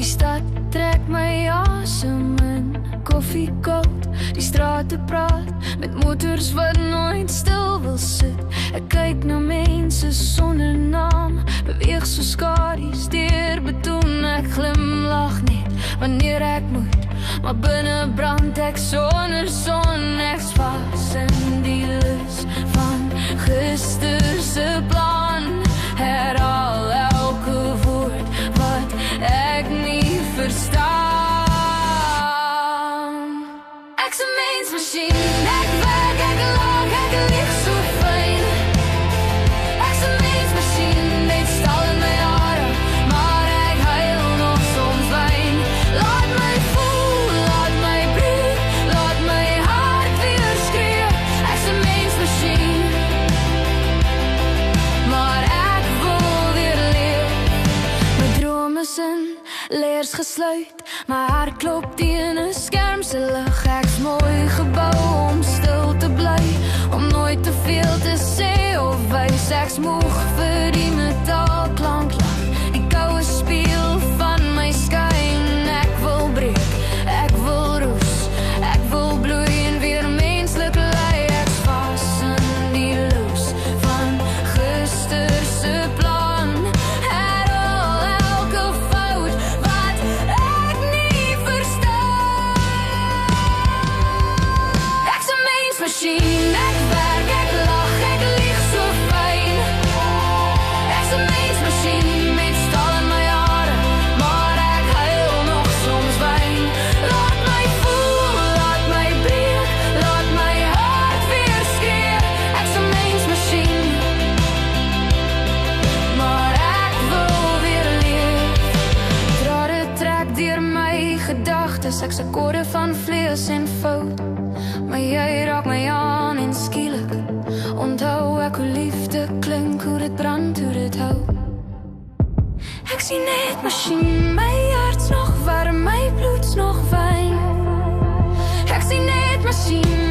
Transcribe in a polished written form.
Die stad trek my asem in, koffie koud, die strate praat met motors wat nooit stil wil sit. Ek kyk na mense sonder naam, beweeg so skaries deur betoon. Ek glimlag net wanneer ek moet, maar binne brand ek sonder son. Ek's vas in die lus van gister se plan, herhaal elke woord wat ek nie verstaan. Ek's 'n mensmasjien, ek werk, ek lag, ek lieg so fyn. Ek's 'n mensmasjien, net stal in my hare, maar ek huil nog soms wyn. Laat my voel, laat my breek, laat my hart weer skree. Ek's 'n mensmasjien, maar ek wil weer leef. My drome sin, leers gesluit, my hart klop teen 'n skerm se lig. Ek's mooi gebou om stil te bly, om nooit te veel te sê of wys. Ek's moeg vir die metaalklanklag, die koue spieël van my skyn. Ek wil breek, ek wil roes, ek wil bloei en weer menslik lei. Ek's vas in die loos van gister se plan, herhaal elke fout wat ek nie verstaan. Ek's 'n mensmasjien, ek werk, ek lag, ek lieg so fyn. Ek's 'n mensmasjien, met stal in my hare, maar ek huil nog soms wyn. Laat my voel, laat my breek, laat my hart weer skree. Ek's 'n mensmasjien, maar ek wil weer leef. Drade trek deur my gedagtes, ek's 'n korde van vlees en fout. Maar jy raak my aan en skielik onthou ek hoe liefde klink, hoe dit brand, hoe dit hou. Ek sien net masjien, my hart's nog warm, my bloed's nog wyn. Ek sien net masjien,